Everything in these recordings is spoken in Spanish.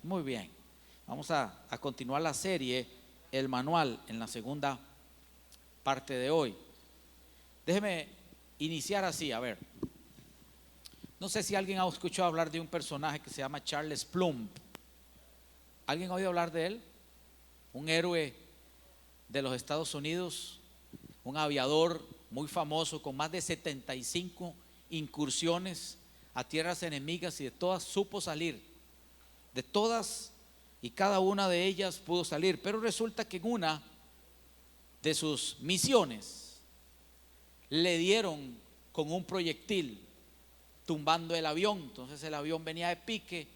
Muy bien. Vamos a continuar la serie, el manual, en la segunda parte de hoy. Déjeme iniciar así, a ver. No sé si alguien ha escuchado hablar de un personaje que se llama Charles Plumb. ¿Alguien ha oído hablar de él? Un héroe de los Estados Unidos, un aviador muy famoso con más de 75 incursiones a tierras enemigas, y de todas supo salir. De todas y cada una de ellas pudo salir, pero resulta que en una de sus misiones le dieron con un proyectil tumbando el avión. Entonces el avión venía de pique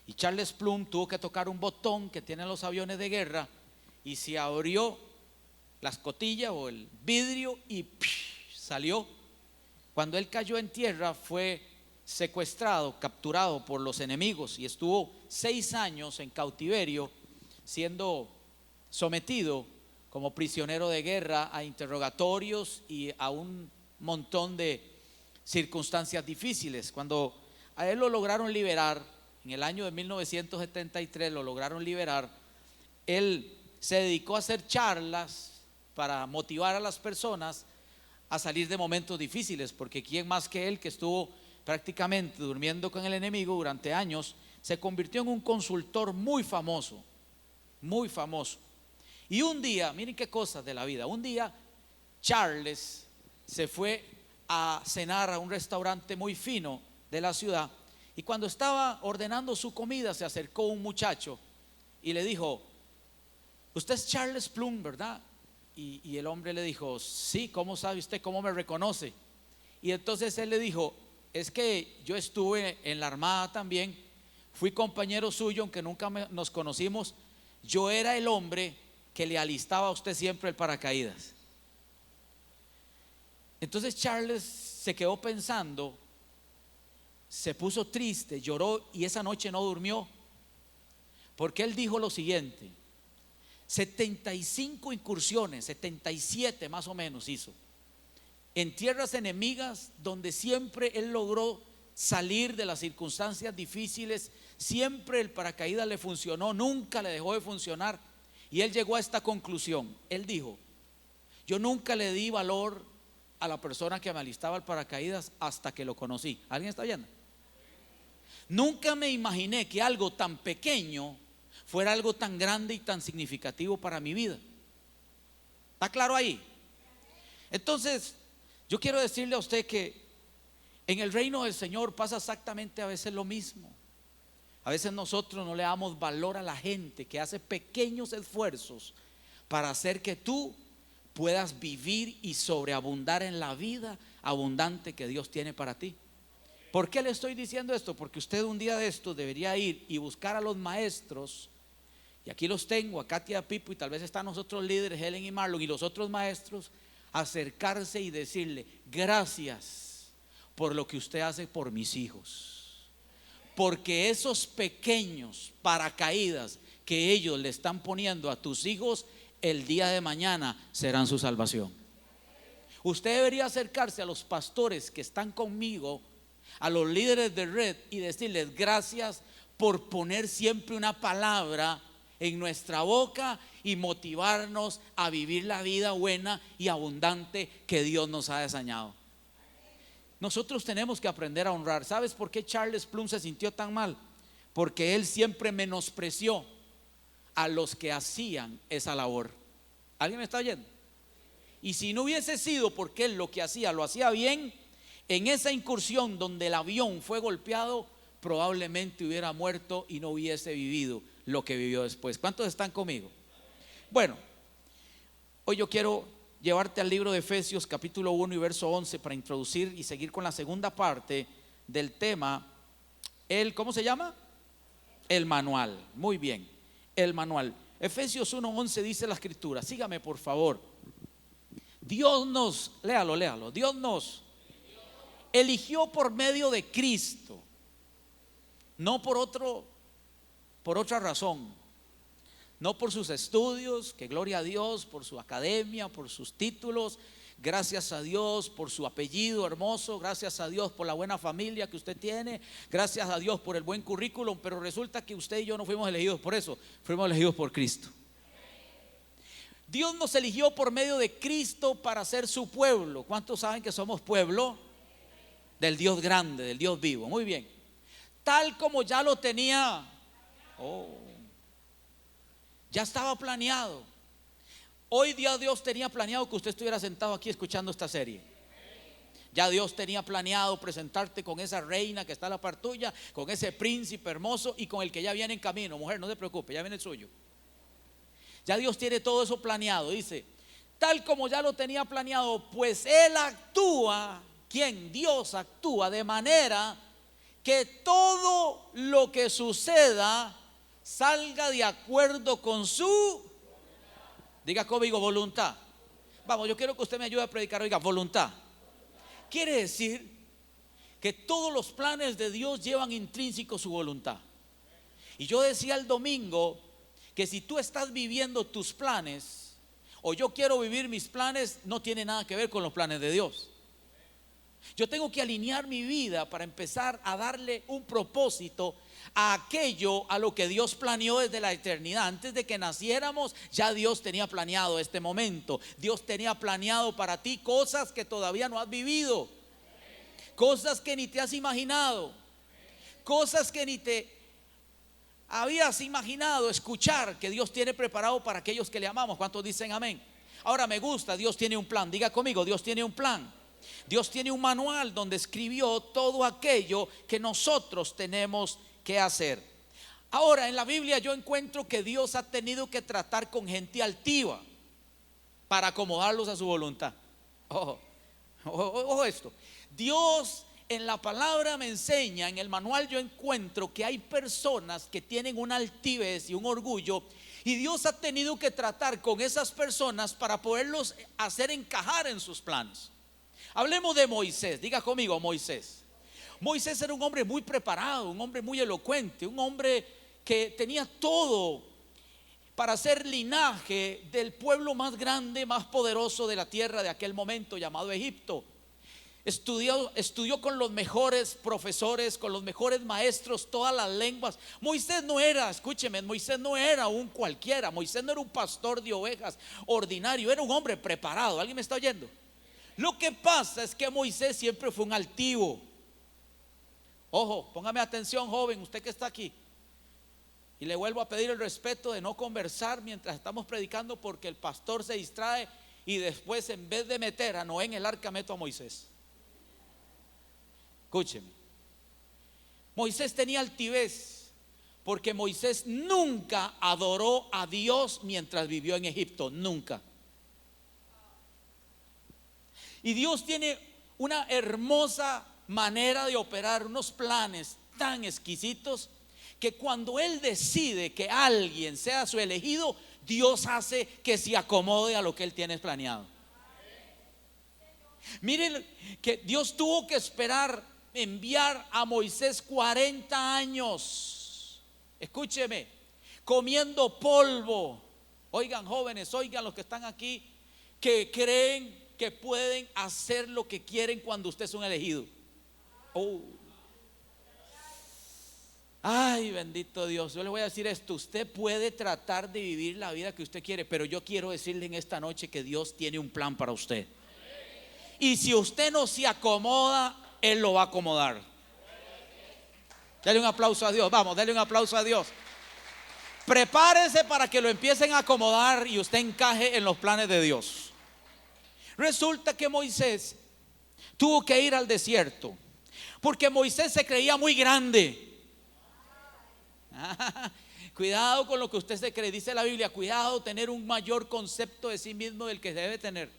y Charles Plumb tuvo que tocar un botón que tienen los aviones de guerra y se abrió la escotilla o el vidrio y salió. Cuando él cayó en tierra fue secuestrado, capturado por los enemigos y estuvo 6 años en cautiverio, siendo sometido como prisionero de guerra a interrogatorios y a un montón de circunstancias difíciles. Cuando a él lo lograron liberar en el año de 1973, lo lograron liberar, él se dedicó a hacer charlas para motivar a las personas a salir de momentos difíciles, porque quién más que él, que estuvo prácticamente durmiendo con el enemigo durante años, se convirtió en un consultor muy famoso, muy famoso. Y un día, miren qué cosas de la vida, un día Charles se fue a cenar a un restaurante muy fino de la ciudad, y cuando estaba ordenando su comida se acercó un muchacho y le dijo: usted es Charles Plumb, ¿verdad? Y el hombre le dijo: sí, ¿cómo sabe usted? ¿Cómo me reconoce? Y entonces él le dijo: es que yo estuve en la armada también, fui compañero suyo, aunque nunca nos conocimos. Yo era el hombre que le alistaba a usted siempre el paracaídas. Entonces Charles se quedó pensando, se puso triste, lloró y esa noche no durmió, porque él dijo lo siguiente: 75 incursiones, 77 más o menos hizo en tierras enemigas, donde siempre él logró salir de las circunstancias difíciles. Siempre el paracaídas le funcionó, nunca le dejó de funcionar. Y él llegó a esta conclusión. Él dijo: yo nunca le di valor a la persona que me alistaba el paracaídas hasta que lo conocí. ¿Alguien está viendo? Nunca me imaginé que algo tan pequeño fuera algo tan grande y tan significativo para mi vida. ¿Está claro ahí? Entonces, yo quiero decirle a usted que en el reino del Señor pasa exactamente a veces lo mismo. A veces nosotros no le damos valor a la gente que hace pequeños esfuerzos para hacer que tú puedas vivir y sobreabundar en la vida abundante que Dios tiene para ti. ¿Por qué le estoy diciendo esto? Porque usted un día de estos debería ir y buscar a los maestros. Y aquí los tengo, a Katia, a Pipo, y tal vez están nosotros líderes, Helen y Marlon, y los otros maestros. Acercarse y decirle: gracias por lo que usted hace por mis hijos, porque esos pequeños paracaídas que ellos le están poniendo a tus hijos, el día de mañana serán su salvación. Usted debería acercarse a los pastores que están conmigo, a los líderes de red, y decirles: gracias por poner siempre una palabra en nuestra boca y motivarnos a vivir la vida buena y abundante que Dios nos ha diseñado. Nosotros tenemos que aprender a honrar. ¿Sabes por qué Charles Plumb se sintió tan mal? Porque él siempre menospreció a los que hacían esa labor. ¿Alguien me está oyendo? Y si no hubiese sido porque él lo que hacía lo hacía bien, en esa incursión donde el avión fue golpeado, probablemente hubiera muerto y no hubiese vivido lo que vivió después. ¿Cuántos están conmigo? Bueno, hoy yo quiero llevarte al libro de Efesios capítulo 1 y verso 11 para introducir y seguir con la segunda parte del tema. ¿Cómo se llama? El manual. Muy bien, el manual. Efesios 1:11 dice la escritura, sígame por favor. Dios nos, léalo, Dios nos eligió por medio de Cristo, no por otra razón, no por sus estudios, que gloria a Dios, por su academia, por sus títulos, Gracias a Dios por su apellido hermoso, gracias a Dios por la buena familia que usted tiene, gracias a Dios por el buen currículum, pero resulta que usted y yo no fuimos elegidos por eso, fuimos elegidos por Cristo. Dios nos eligió por medio de Cristo para ser su pueblo. ¿Cuántos saben que somos pueblo del Dios grande, del Dios vivo? Muy bien. Tal como ya lo tenía, ya estaba planeado. Hoy día Dios tenía planeado que usted estuviera sentado aquí escuchando esta serie. Ya Dios tenía planeado presentarte con esa reina que está a la par tuya, con ese príncipe hermoso y con el que ya viene en camino. Mujer, no se preocupe, ya viene el suyo. Ya Dios tiene todo eso planeado. Dice, tal como ya lo tenía planeado, pues Él actúa. ¿Quién? Dios actúa de manera que todo lo que suceda salga de acuerdo con su, diga conmigo, voluntad. Vamos, yo quiero que usted me ayude a predicar. Oiga, voluntad. Quiere decir que todos los planes de Dios llevan intrínseco su voluntad. Y yo decía el domingo que si tú estás viviendo tus planes, o yo quiero vivir mis planes, no tiene nada que ver con los planes de Dios. Yo tengo que alinear mi vida para empezar a darle un propósito a aquello a lo que Dios planeó desde la eternidad. Antes de que naciéramos, ya Dios tenía planeado este momento. Dios tenía planeado para ti cosas que todavía no has vivido, cosas que ni te has imaginado, cosas que ni te habías imaginado escuchar, que Dios tiene preparado para aquellos que le amamos. ¿Cuántos dicen amén? Ahora me gusta, Dios tiene un plan. Diga conmigo, Dios tiene un plan. Dios tiene un manual donde escribió todo aquello que nosotros tenemos que hacer. Ahora en la Biblia yo encuentro que Dios ha tenido que tratar con gente altiva para acomodarlos a su voluntad. Ojo esto. Dios en la palabra me enseña, en el manual yo encuentro que hay personas que tienen una altivez y un orgullo, y Dios ha tenido que tratar con esas personas para poderlos hacer encajar en sus planes. Hablemos de Moisés. Diga conmigo, Moisés. Moisés era un hombre muy preparado, un hombre muy elocuente, un hombre que tenía todo para ser linaje del pueblo más grande, más poderoso de la tierra de aquel momento, llamado Egipto. Estudió con los mejores profesores, con los mejores maestros, todas las lenguas. Moisés no era, escúcheme, Moisés no era un cualquiera. Moisés no era un pastor de ovejas ordinario, era un hombre preparado. ¿Alguien me está oyendo? Lo que pasa es que Moisés siempre fue un altivo. Ojo, póngame atención, joven, usted que está aquí. Y le vuelvo a pedir el respeto de no conversar mientras estamos predicando, porque el pastor se distrae y después, en vez de meter a Noé en el arca, meto a Moisés. Escúcheme. Moisés tenía altivez porque Moisés nunca adoró a Dios mientras vivió en Egipto, nunca. Y Dios tiene una hermosa manera de operar, unos planes tan exquisitos, que cuando Él decide que alguien sea su elegido, Dios hace que se acomode a lo que Él tiene planeado. Miren que Dios tuvo que esperar enviar a Moisés 40 años, escúcheme, comiendo polvo. Oigan, jóvenes, oigan los que están aquí, que creen que pueden hacer lo que quieren cuando usted es un elegido. Ay, bendito Dios. Yo le voy a decir esto: usted puede tratar de vivir la vida que usted quiere, pero yo quiero decirle en esta noche que Dios tiene un plan para usted. Y si usted no se acomoda, Él lo va a acomodar. Dale un aplauso a Dios. Vamos, dale un aplauso a Dios. Prepárese para que lo empiecen a acomodar y usted encaje en los planes de Dios. Resulta que Moisés tuvo que ir al desierto porque Moisés se creía muy grande. Cuidado con lo que usted se cree. Dice la Biblia, cuidado tener un mayor concepto de sí mismo del que debe tener.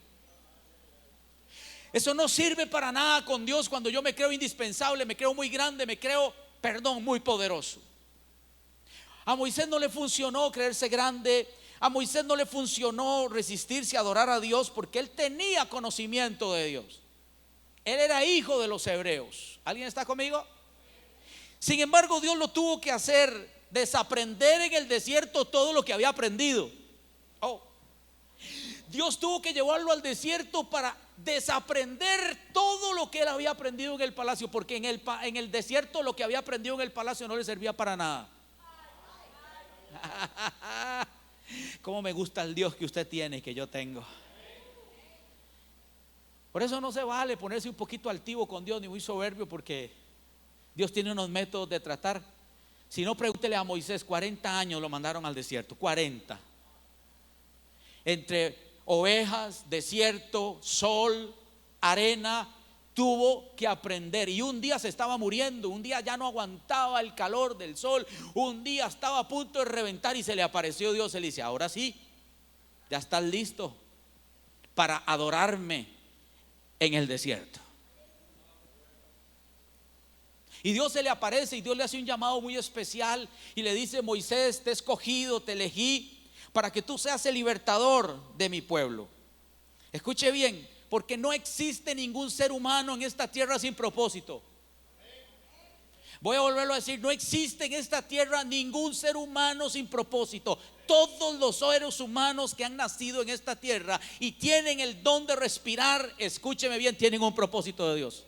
Eso no sirve para nada con Dios. Cuando yo me creo indispensable, me creo muy grande, me creo, muy poderoso. A Moisés no le funcionó creerse grande. A Moisés no le funcionó resistirse a adorar a Dios, porque él tenía conocimiento de Dios. Él era hijo de los hebreos. ¿Alguien está conmigo? Sin embargo, Dios lo tuvo que hacer desaprender en el desierto todo lo que había aprendido. Dios tuvo que llevarlo al desierto para desaprender todo lo que él había aprendido en el palacio, porque en el desierto lo que había aprendido en el palacio no le servía para nada. Cómo me gusta el Dios que usted tiene y que yo tengo. Por eso no se vale ponerse un poquito altivo con Dios ni muy soberbio, porque Dios tiene unos métodos de tratar. Si no, pregúntele a Moisés, 40 años lo mandaron al desierto, 40. Entre ovejas, desierto, sol, arena, tuvo que aprender. Y un día se estaba muriendo, un día ya no aguantaba el calor del sol, un día estaba a punto de reventar y se le apareció Dios. Él dice: ahora sí, ya estás listo para adorarme en el desierto. Y Dios se le aparece y Dios le hace un llamado muy especial y le dice: Moisés, te he escogido, te elegí para que tú seas el libertador de mi pueblo. Escuche bien, porque no existe ningún ser humano en esta tierra sin propósito. Voy a volverlo a decir: no existe en esta tierra ningún ser humano sin propósito. Todos los seres humanos que han nacido en esta tierra y tienen el don de respirar, escúcheme bien, tienen un propósito de Dios.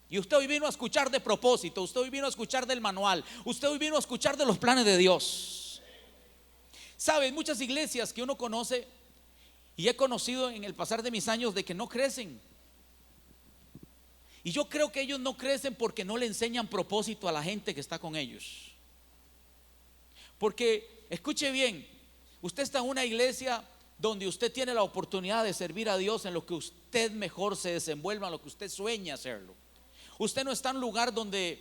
Y usted hoy vino a escuchar de propósito, usted hoy vino a escuchar del manual, usted hoy vino a escuchar de los planes de Dios. Sabe, muchas iglesias que uno conoce, y he conocido en el pasar de mis años, de que no crecen. Y yo creo que ellos no crecen porque no le enseñan propósito a la gente que está con ellos. Porque, escuche bien, usted está en una iglesia donde usted tiene la oportunidad de servir a Dios en lo que usted mejor se desenvuelva, en lo que usted sueña hacerlo. Usted no está en un lugar donde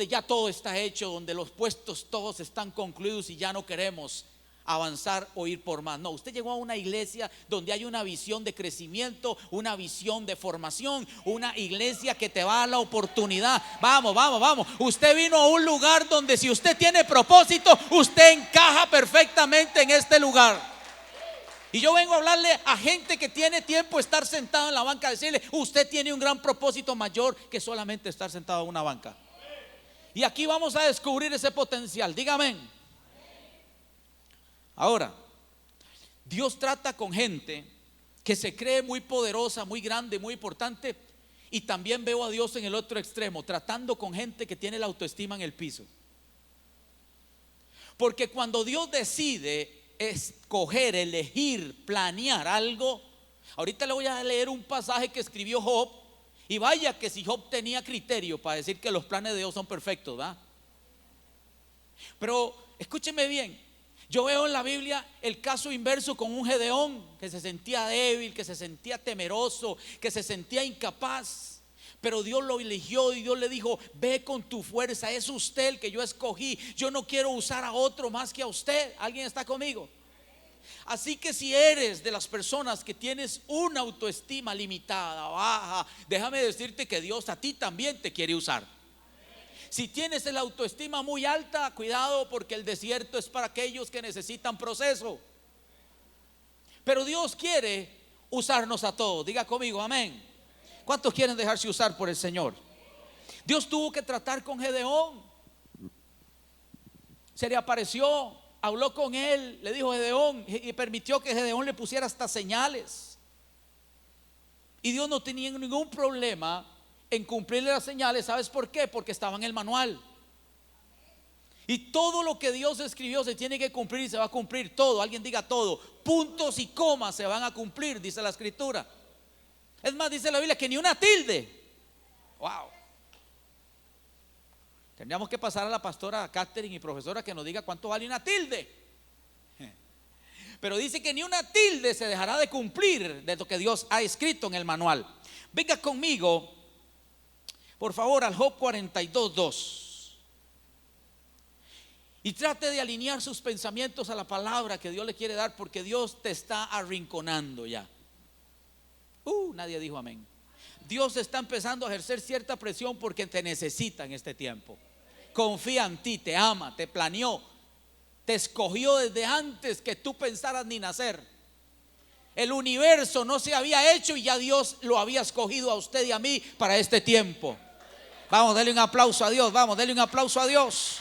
ya todo está hecho, donde los puestos todos están concluidos y ya no queremos avanzar o ir por más. No, usted llegó a una iglesia donde hay una visión de crecimiento, una visión de formación, una iglesia que te va a dar la oportunidad. Vamos. Usted vino a un lugar donde si usted tiene propósito, usted encaja perfectamente en este lugar. Y yo vengo a hablarle a gente que tiene tiempo de estar sentado en la banca, decirle: usted tiene un gran propósito mayor que solamente estar sentado en una banca. Y aquí vamos a descubrir ese potencial. Dígame. Ahora, Dios trata con gente que se cree muy poderosa, muy grande, muy importante. Y también veo a Dios en el otro extremo, tratando con gente que tiene la autoestima en el piso. Porque cuando Dios decide escoger, elegir, planear algo, ahorita le voy a leer un pasaje que escribió Job. Y vaya que si Job tenía criterio para decir que los planes de Dios son perfectos, ¿verdad? Pero escúcheme bien. Yo veo en la Biblia el caso inverso con un Gedeón que se sentía débil, que se sentía temeroso, que se sentía incapaz. Pero Dios lo eligió y Dios le dijo: ve con tu fuerza, es usted el que yo escogí. Yo no quiero usar a otro más que a usted. ¿Alguien está conmigo? Así que si eres de las personas que tienes una autoestima limitada, baja, déjame decirte que Dios a ti también te quiere usar. Si tienes la autoestima muy alta, cuidado, porque el desierto es para aquellos que necesitan proceso. Pero Dios quiere usarnos a todos. Diga conmigo, amén. ¿Cuántos quieren dejarse usar por el Señor? Dios tuvo que tratar con Gedeón. Se le apareció, habló con él, le dijo: Gedeón, y permitió que Gedeón le pusiera hasta señales. Y Dios no tenía ningún problema en cumplirle las señales. ¿Sabes por qué? Porque estaba en el manual. Y todo lo que Dios escribió se tiene que cumplir y se va a cumplir todo. Alguien diga todo. Puntos y comas se van a cumplir, dice la escritura. Es más, dice la Biblia que ni una tilde. Wow. Tendríamos que pasar a la pastora Catherine y profesora que nos diga cuánto vale una tilde. Pero dice que ni una tilde se dejará de cumplir de lo que Dios ha escrito en el manual. Venga conmigo, por favor, al Job 42:2. Y trate de alinear sus pensamientos a la palabra que Dios le quiere dar, porque Dios te está arrinconando ya. Nadie dijo amén. Dios está empezando a ejercer cierta presión porque te necesita en este tiempo. Confía en ti, te ama, te planeó, te escogió desde antes que tú pensaras ni nacer. El universo no se había hecho y ya Dios lo había escogido a usted y a mí para este tiempo. Vamos, denle un aplauso a Dios. Vamos, denle un aplauso a Dios.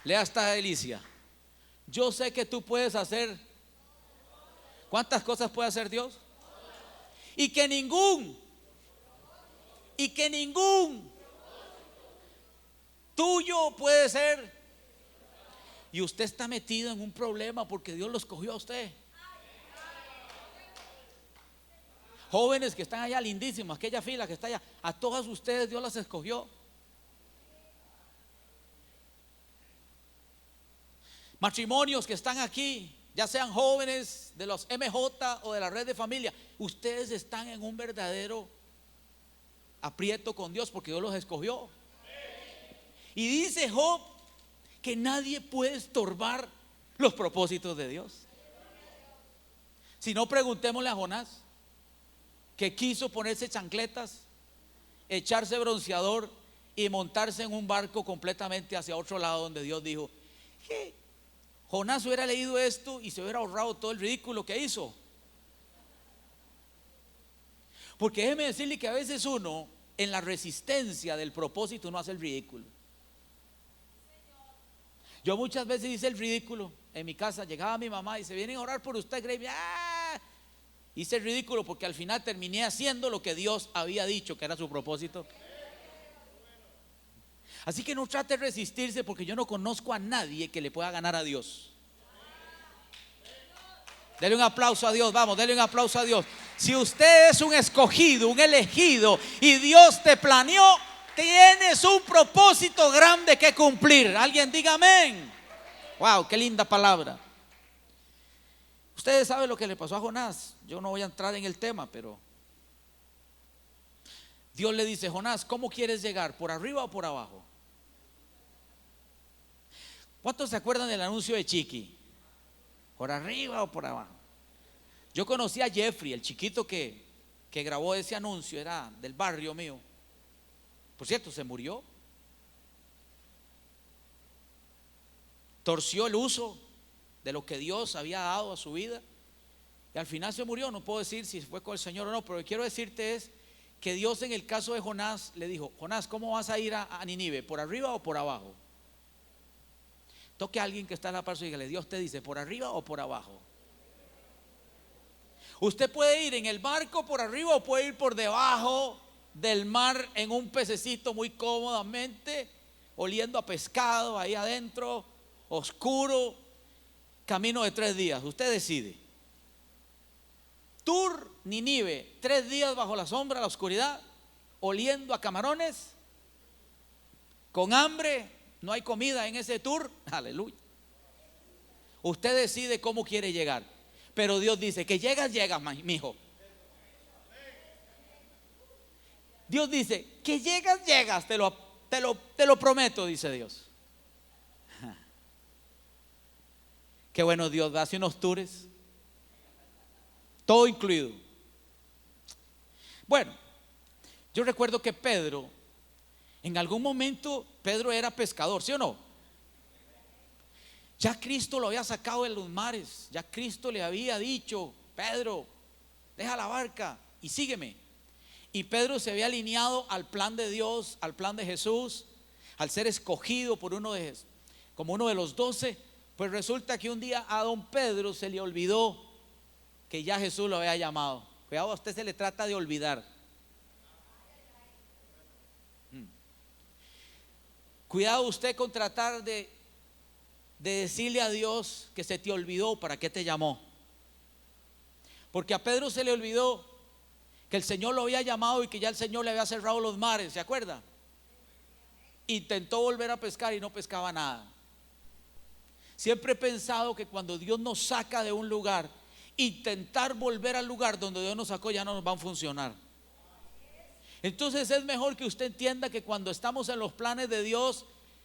Lea esta delicia. Yo sé que tú puedes hacer. ¿Cuántas cosas puede hacer Dios? Y que ningún tuyo puede ser. Y usted está metido en un problema porque Dios lo escogió a usted. Jóvenes que están allá lindísimos, aquella fila que está allá, a todas ustedes Dios las escogió. Matrimonios que están aquí, ya sean jóvenes de los MJ o de la red de familia, ustedes están en un verdadero aprieto con Dios porque Dios los escogió. Y dice Job que nadie puede estorbar los propósitos de Dios. Si no, preguntémosle a Jonás, que quiso ponerse chancletas, echarse bronceador y montarse en un barco completamente hacia otro lado, donde Dios dijo que Jonás hubiera leído esto y se hubiera ahorrado todo el ridículo que hizo. Porque déjeme decirle que a veces uno, en la resistencia del propósito, no hace el ridículo. Yo muchas veces hice el ridículo en mi casa. Llegaba mi mamá y se vienen a orar por usted, Grace. Hice el ridículo porque al final terminé haciendo lo que Dios había dicho que era su propósito. Así que no trate de resistirse, porque yo no conozco a nadie que le pueda ganar a Dios. Dele un aplauso a Dios, vamos, dele un aplauso a Dios. Si usted es un escogido, un elegido, y Dios te planeó, tienes un propósito grande que cumplir. Alguien diga amén. Wow, qué linda palabra. Ustedes saben lo que le pasó a Jonás. Yo no voy a entrar en el tema, pero Dios le dice: Jonás, ¿cómo quieres llegar? ¿Por arriba o por abajo? ¿Cuántos se acuerdan del anuncio de Chiqui? ¿Por arriba o por abajo? Yo conocí a Jeffrey, el chiquito que grabó ese anuncio, era del barrio mío. Por cierto, se murió. Torció el uso de lo que Dios había dado a su vida y al final se murió. No puedo decir si fue con el Señor o no, pero lo que quiero decirte es que Dios, en el caso de Jonás, le dijo: Jonás, ¿cómo vas a ir a Nínive? ¿Por arriba o por abajo? Toque a alguien que está en la par suya y dígale: Dios te dice, ¿por arriba o por abajo? Usted puede ir en el barco por arriba o puede ir por debajo del mar en un pececito muy cómodamente, oliendo a pescado ahí adentro, oscuro, camino de 3 días. Usted decide. Tour Nínive, 3 días bajo la sombra, la oscuridad, oliendo a camarones, con hambre. No hay comida en ese tour. Aleluya. Usted decide cómo quiere llegar, pero Dios dice que llegas, mijo. Dios dice que llegas, te lo prometo, dice Dios. Qué bueno Dios, hace unos tours, todo incluido. Bueno, yo recuerdo que Pedro, en algún momento, Pedro era pescador, ¿sí o no? Ya Cristo lo había sacado de los mares. Ya Cristo le había dicho: Pedro, deja la barca y sígueme. Y Pedro se había alineado al plan de Dios, al plan de Jesús, al ser escogido por como uno de los 12. Pues resulta que un día a don Pedro se le olvidó que ya Jesús lo había llamado. Cuidado, a usted se le trata de olvidar. Cuidado usted con tratar de decirle a Dios que se te olvidó para qué te llamó. Porque a Pedro se le olvidó que el Señor lo había llamado y que ya el Señor le había cerrado los mares, ¿se acuerda? Intentó volver a pescar y no pescaba nada. Siempre he pensado que cuando Dios nos saca de un lugar, intentar volver al lugar donde Dios nos sacó ya no nos va a funcionar. Entonces es mejor que usted entienda que cuando estamos en los planes de Dios,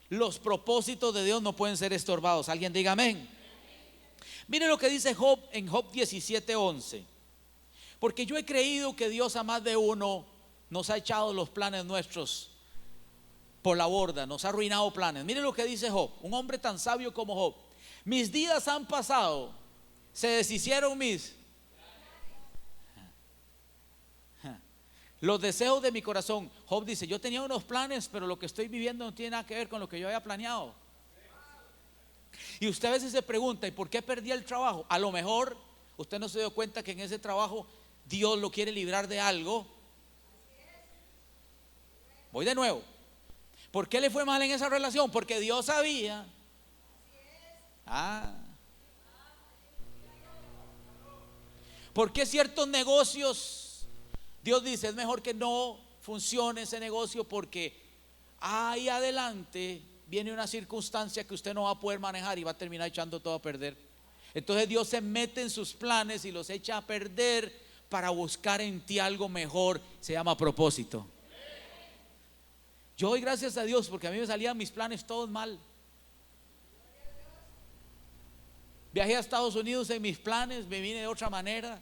los propósitos de Dios no pueden ser estorbados. Alguien diga amén. Mire lo que dice Job en Job 17:11. Porque yo he creído que Dios a más de uno nos ha echado los planes nuestros por la borda, nos ha arruinado planes. Mire lo que dice Job, un hombre tan sabio como Job. Mis días han pasado, se deshicieron los deseos de mi corazón. Job dice: yo tenía unos planes, pero lo que estoy viviendo no tiene nada que ver con lo que yo había planeado. Y usted a veces se pregunta, ¿y por qué perdí el trabajo? A lo mejor usted no se dio cuenta que en ese trabajo Dios lo quiere librar de algo. Voy de nuevo. ¿Por qué le fue mal en esa relación? Porque Dios sabía. ¿Por qué ciertos negocios Dios dice es mejor que no funcione ese negocio? Porque ahí adelante viene una circunstancia que usted no va a poder manejar y va a terminar echando todo a perder. Entonces Dios se mete en sus planes y los echa a perder para buscar en ti algo mejor. Se llama propósito. Yo doy gracias a Dios porque a mí me salían mis planes todos mal. Viajé a Estados Unidos en mis planes, me vine de otra manera.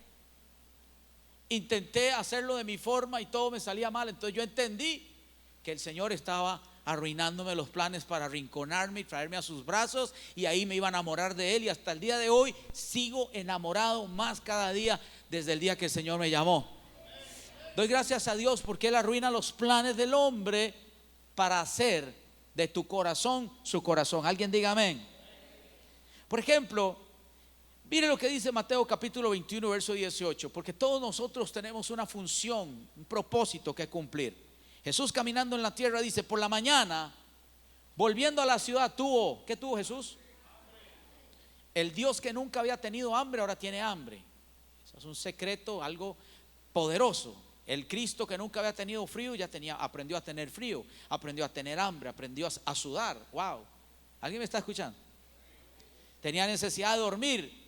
Intenté hacerlo de mi forma y todo me salía mal. Entonces yo entendí que el Señor estaba arruinándome los planes para arrinconarme y traerme a sus brazos, y ahí me iba a enamorar de Él. Y hasta el día de hoy sigo enamorado más cada día desde el día que el Señor me llamó. Doy gracias a Dios porque Él arruina los planes del hombre para hacer de tu corazón su corazón. Alguien diga amén. Por ejemplo, mire lo que dice Mateo capítulo 21 verso 18. Porque todos nosotros tenemos una función, un propósito que cumplir. Jesús caminando en la tierra dice: por la mañana, volviendo a la ciudad, ¿qué tuvo Jesús? El Dios que nunca había tenido hambre ahora tiene hambre. Eso es un secreto, algo poderoso. El Cristo que nunca había tenido frío aprendió a tener frío, aprendió a tener hambre, aprendió a sudar. Wow. ¿Alguien me está escuchando? Tenía necesidad de dormir.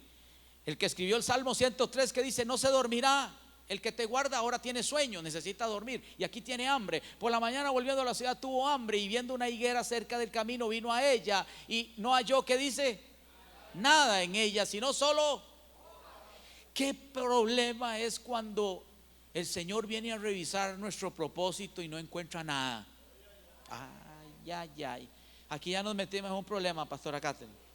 El que escribió el Salmo 103 que dice: no se dormirá el que te guarda, ahora tiene sueño, necesita dormir, y aquí tiene hambre. Por la mañana volviendo a la ciudad tuvo hambre, y viendo una higuera cerca del camino vino a ella y no halló, ¿qué dice? Nada en ella, sino solo. ¿Qué problema es cuando el Señor viene a revisar nuestro propósito y no encuentra nada? Ay, ay, ay. Aquí ya nos metimos en un problema, pastora Catherine.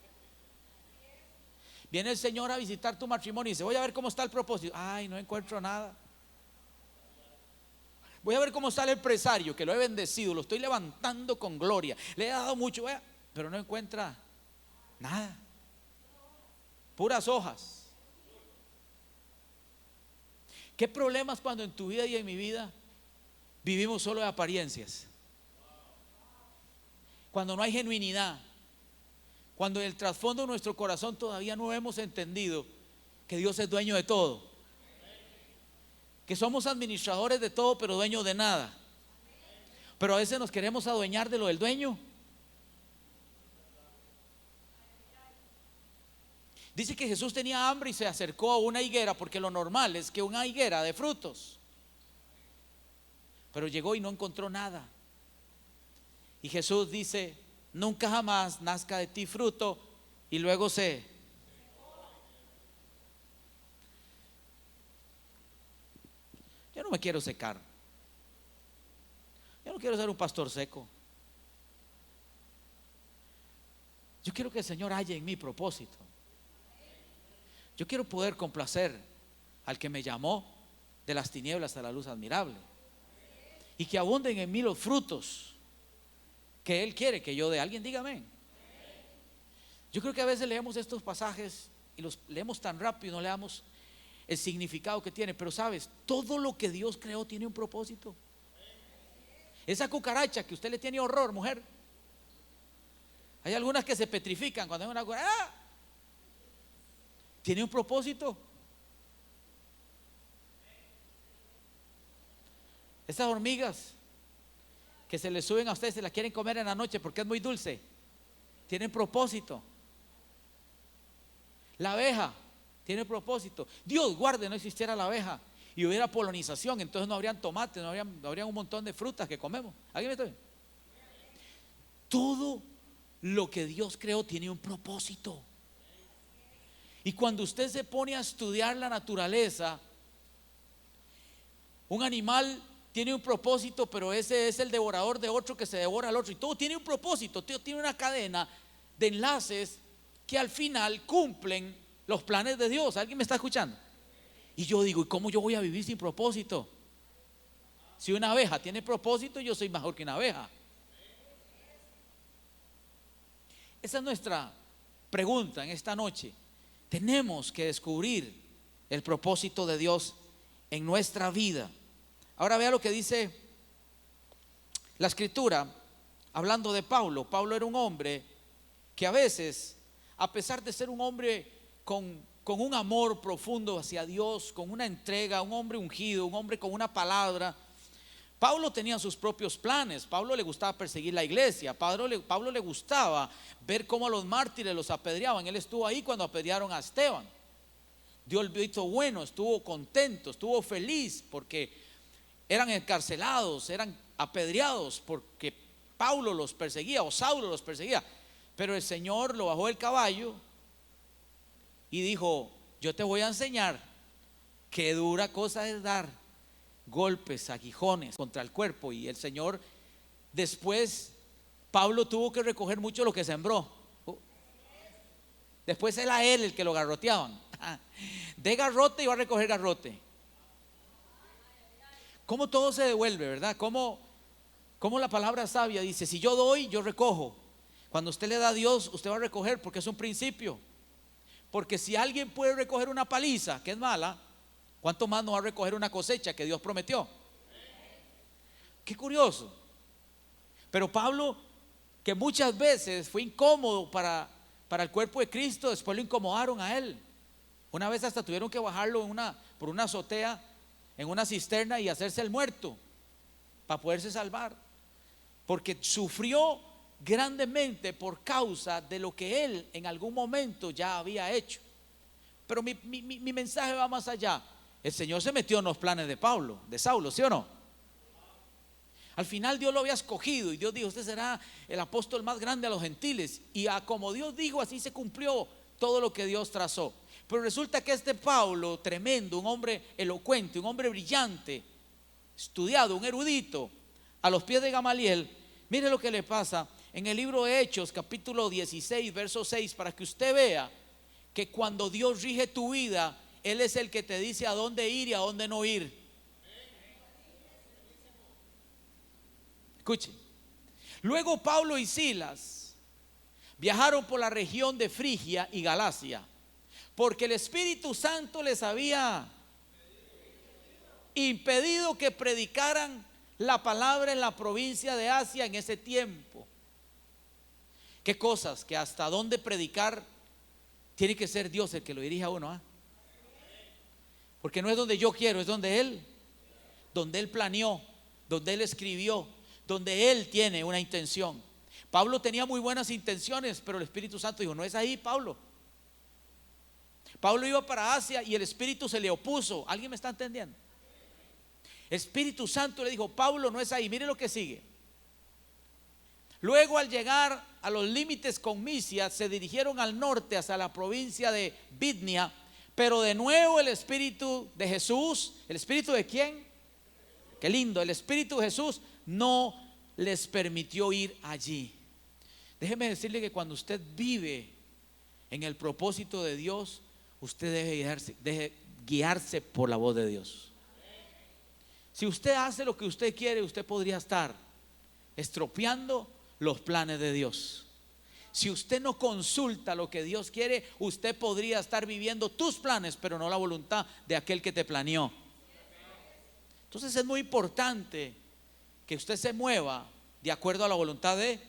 Viene el Señor a visitar tu matrimonio y dice: voy a ver cómo está el propósito. Ay, no encuentro nada. Voy a ver cómo está el empresario, que lo he bendecido, lo estoy levantando con gloria, le he dado mucho, pero no encuentra nada. Puras hojas. ¿Qué problemas cuando en tu vida y en mi vida vivimos solo de apariencias? Cuando no hay genuinidad. Cuando en el trasfondo de nuestro corazón todavía no hemos entendido que Dios es dueño de todo, que somos administradores de todo pero dueños de nada. Pero a veces nos queremos adueñar de lo del dueño. Dice que Jesús tenía hambre y se acercó a una higuera, porque lo normal es que una higuera de frutos. Pero llegó y no encontró nada. Y Jesús dice: nunca jamás nazca de ti fruto. Y luego yo no me quiero secar. Yo no quiero ser un pastor seco. Yo quiero que el Señor halle en mí propósito. Yo quiero poder complacer al que me llamó de las tinieblas a la luz admirable, y que abunden en mí los frutos que Él quiere que yo dé. Alguien diga amén. Yo creo que a veces leemos estos pasajes y los leemos tan rápido y no le damos el significado que tiene. Pero sabes, todo lo que Dios creó tiene un propósito. Esa cucaracha que usted le tiene horror, mujer, hay algunas que se petrifican cuando hay una cucaracha. Tiene un propósito. Esas hormigas que se le suben a ustedes, se la quieren comer en la noche porque es muy dulce, tienen propósito. La abeja tiene propósito. Dios guarde no existiera la abeja y hubiera polinización, entonces no habrían tomates, no habrían un montón de frutas que comemos. ¿Alguien me está viendo? Todo lo que Dios creó tiene un propósito. Y cuando usted se pone a estudiar la naturaleza, un animal tiene un propósito, pero ese es el devorador de otro que se devora al otro. Y todo tiene un propósito, todo tiene una cadena de enlaces que al final cumplen los planes de Dios. ¿Alguien me está escuchando? Y yo digo: ¿y cómo yo voy a vivir sin propósito? Si una abeja tiene propósito, yo soy mejor que una abeja. Esa es nuestra pregunta en esta noche. Tenemos que descubrir el propósito de Dios en nuestra vida. Ahora vea lo que dice la escritura, hablando de Pablo. Pablo era un hombre que a veces, a pesar de ser un hombre con un amor profundo hacia Dios, con una entrega, un hombre ungido, un hombre con una palabra, Pablo tenía sus propios planes. Pablo le gustaba perseguir la iglesia. Pablo le gustaba ver cómo a los mártires los apedreaban. Él estuvo ahí cuando apedrearon a Esteban. Dio el visto bueno, estuvo contento, estuvo feliz porque eran encarcelados, eran apedreados porque Pablo los perseguía o Saulo los perseguía. Pero el Señor lo bajó del caballo y dijo: yo te voy a enseñar qué dura cosa es dar golpes, aguijones contra el cuerpo. Y el Señor, después Pablo tuvo que recoger mucho lo que sembró. Después era él el que lo garroteaban. De garrote iba a recoger garrote. Cómo todo se devuelve, ¿verdad? Cómo la palabra sabia dice: si yo doy, yo recojo. Cuando usted le da a Dios, usted va a recoger, porque es un principio. Porque si alguien puede recoger una paliza que es mala, ¿cuánto más no va a recoger una cosecha que Dios prometió? Qué curioso. Pero Pablo, que muchas veces fue incómodo para el cuerpo de Cristo, después lo incomodaron a él. Una vez hasta tuvieron que bajarlo por una azotea, en una cisterna, y hacerse el muerto para poderse salvar, porque sufrió grandemente por causa de lo que él en algún momento ya había hecho. Pero mi mensaje va más allá. El Señor se metió en los planes de Saulo, ¿sí o no? Al final Dios lo había escogido y Dios dijo: usted será el apóstol más grande a los gentiles. Y como Dios dijo, así se cumplió todo lo que Dios trazó. Pero resulta que este Pablo, tremendo, un hombre elocuente, un hombre brillante, estudiado, un erudito, a los pies de Gamaliel, mire lo que le pasa en el libro de Hechos, capítulo 16, verso 6, para que usted vea que cuando Dios rige tu vida, Él es el que te dice a dónde ir y a dónde no ir. Escuche. Luego Pablo y Silas viajaron por la región de Frigia y Galacia, porque el Espíritu Santo les había impedido que predicaran la palabra en la provincia de Asia en ese tiempo. Qué cosas, que hasta dónde predicar tiene que ser Dios el que lo dirija a uno, ¿eh? Porque no es donde yo quiero, es donde Él planeó, donde Él escribió, donde Él tiene una intención. Pablo tenía muy buenas intenciones, pero el Espíritu Santo dijo: no es ahí, Pablo. Pablo iba para Asia y el Espíritu se le opuso. ¿Alguien me está entendiendo? El Espíritu Santo le dijo: Pablo, no es ahí. Mire lo que sigue. Luego, al llegar a los límites con Misia, se dirigieron al norte hacia la provincia de Bitnia. Pero de nuevo el Espíritu de Jesús, ¿el Espíritu de quién? Qué lindo, el Espíritu de Jesús no les permitió ir allí. Déjeme decirle que cuando usted vive en el propósito de Dios, usted debe guiarse por la voz de Dios. Si usted hace lo que usted quiere, usted podría estar estropeando los planes de Dios. Si usted no consulta lo que Dios quiere, usted podría estar viviendo tus planes, pero no la voluntad de aquel que te planeó. Entonces es muy importante que usted se mueva de acuerdo a la voluntad de.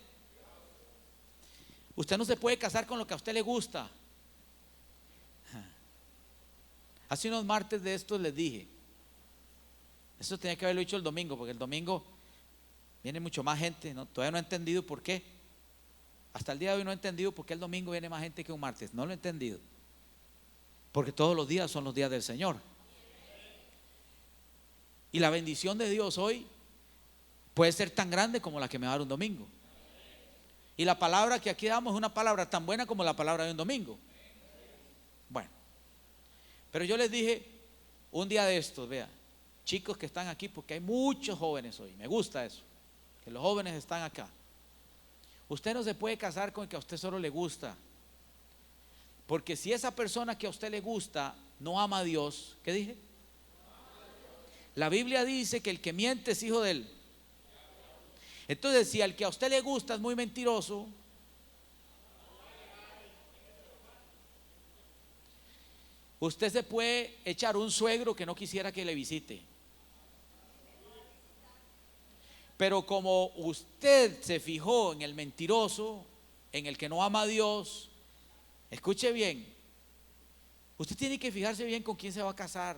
Usted no se puede casar con lo que a usted le gusta. Hace unos martes de estos les dije, eso tenía que haberlo dicho el domingo, porque el domingo viene mucho más gente, ¿no? Todavía no he entendido por qué. Hasta el día de hoy no he entendido por qué el domingo viene más gente que un martes. No lo he entendido. Porque todos los días son los días del Señor. Y la bendición de Dios hoy puede ser tan grande como la que me va a dar un domingo. Y la palabra que aquí damos es una palabra tan buena como la palabra de un domingo. Bueno, pero yo les dije un día de estos, vea, chicos que están aquí, porque hay muchos jóvenes hoy, me gusta eso, que los jóvenes están acá. Usted no se puede casar con el que a usted solo le gusta, porque si esa persona que a usted le gusta no ama a Dios, ¿qué dije? La Biblia dice que el que miente es hijo de él. Entonces, si al que a usted le gusta es muy mentiroso, Usted se puede echar un suegro que no quisiera que le visite. Pero como usted se fijó en el mentiroso, en el que no ama a Dios, escuche bien, usted tiene que fijarse bien con quién se va a casar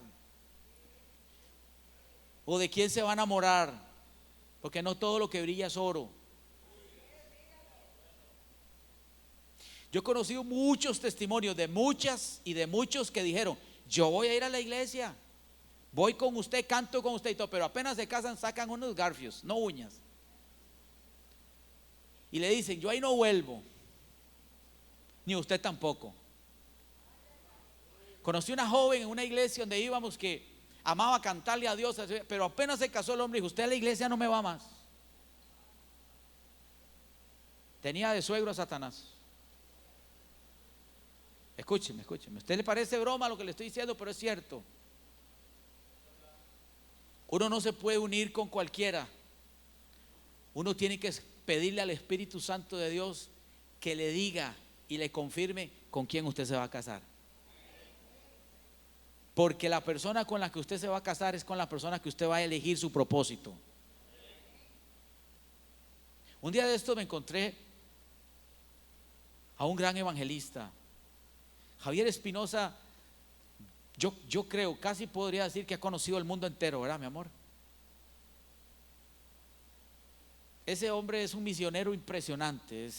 o de quién se va a enamorar, porque no todo lo que brilla es oro. Yo he conocido muchos testimonios de muchas y de muchos que dijeron: yo voy a ir a la iglesia, voy con usted, canto con usted y todo, pero apenas se casan sacan unos garfios, no uñas, y le dicen: yo ahí no vuelvo, ni usted tampoco. Conocí una joven en una iglesia donde íbamos que amaba cantarle a Dios, pero apenas se casó el hombre dijo: usted a la iglesia no me va más. Tenía de suegro a Satanás. Escúcheme, escúcheme. ¿A usted le parece broma lo que le estoy diciendo? Pero es cierto. Uno no se puede unir con cualquiera. Uno tiene que pedirle al Espíritu Santo de Dios que le diga y le confirme con quién usted se va a casar. Porque la persona con la que usted se va a casar es con la persona que usted va a elegir su propósito. Un día de esto me encontré a un gran evangelista, Javier Espinosa. Yo creo, casi podría decir que ha conocido el mundo entero, ¿verdad, mi amor? Ese hombre es un misionero impresionante,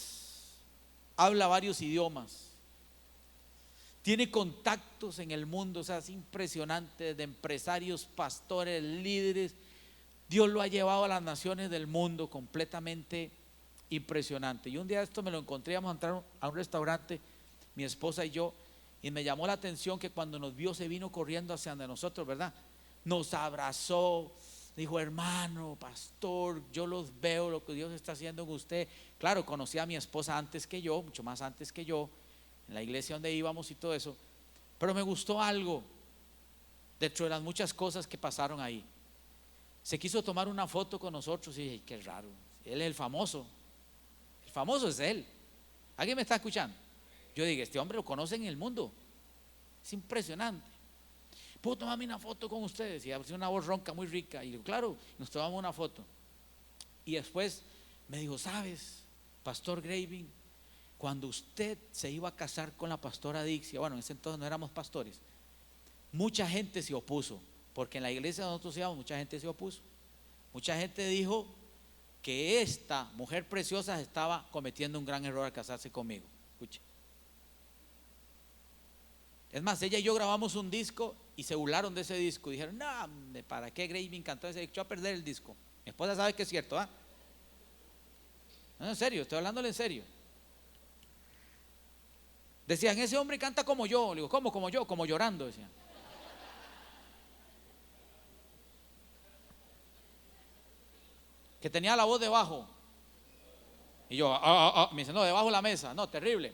habla varios idiomas, tiene contactos en el mundo, o sea, es impresionante, de empresarios, pastores, líderes. Dios lo ha llevado a las naciones del mundo, completamente impresionante. Y un día esto me lo encontré, íbamos a entrar a un restaurante, mi esposa y yo, y me llamó la atención que cuando nos vio se vino corriendo hacia nosotros, ¿verdad? Nos abrazó, dijo: hermano, pastor, yo los veo, lo que Dios está haciendo en usted. Claro, conocí a mi esposa antes que yo, mucho más antes que yo, en la iglesia donde íbamos y todo eso. Pero me gustó algo dentro de las muchas cosas que pasaron ahí. Se quiso tomar una foto con nosotros y dije: qué raro, él es el famoso es él. ¿Alguien me está escuchando? Yo dije: este hombre lo conoce en el mundo, es impresionante. ¿Puedo tomarme una foto con ustedes? Y hacía una voz ronca muy rica. Y digo: claro, nos tomamos una foto. Y después me dijo: ¿sabes, Pastor Graving? Cuando usted se iba a casar con la pastora Dixia, bueno, en ese entonces no éramos pastores, mucha gente se opuso, porque en la iglesia donde nosotros íbamos mucha gente se opuso. Mucha gente dijo que esta mujer preciosa estaba cometiendo un gran error al casarse conmigo. Escuche. Es más, ella y yo grabamos un disco y se burlaron de ese disco. Dijeron: no, ¿para qué Graving cantó ese? Echó a perder el disco. Mi esposa sabe que es cierto, ¿ah? No, en serio, estoy hablándole en serio. Decían: ese hombre canta como yo. Le digo: ¿cómo como yo? Como llorando, decían. Que tenía la voz debajo. Y yo, me dice: no, debajo de la mesa. No, terrible.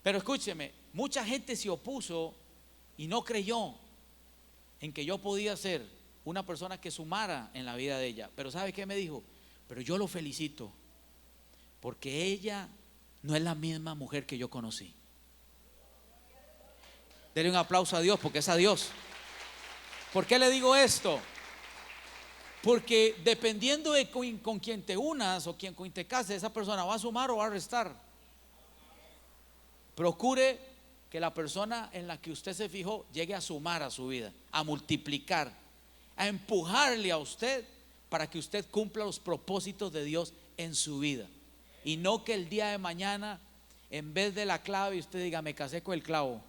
Pero escúcheme, mucha gente se opuso y no creyó en que yo podía ser una persona que sumara en la vida de ella. Pero ¿sabe qué me dijo? Pero yo lo felicito, porque ella no es la misma mujer que yo conocí. Denle un aplauso a Dios, porque es a Dios. ¿Por qué le digo esto? Porque dependiendo de con quien te unas o con quien te cases, esa persona va a sumar o va a restar. Procure que la persona en la que usted se fijó llegue a sumar a su vida, a multiplicar, a empujarle a usted para que usted cumpla los propósitos de Dios en su vida. Y no que el día de mañana, en vez de la clave, usted diga: me casé con el clavo.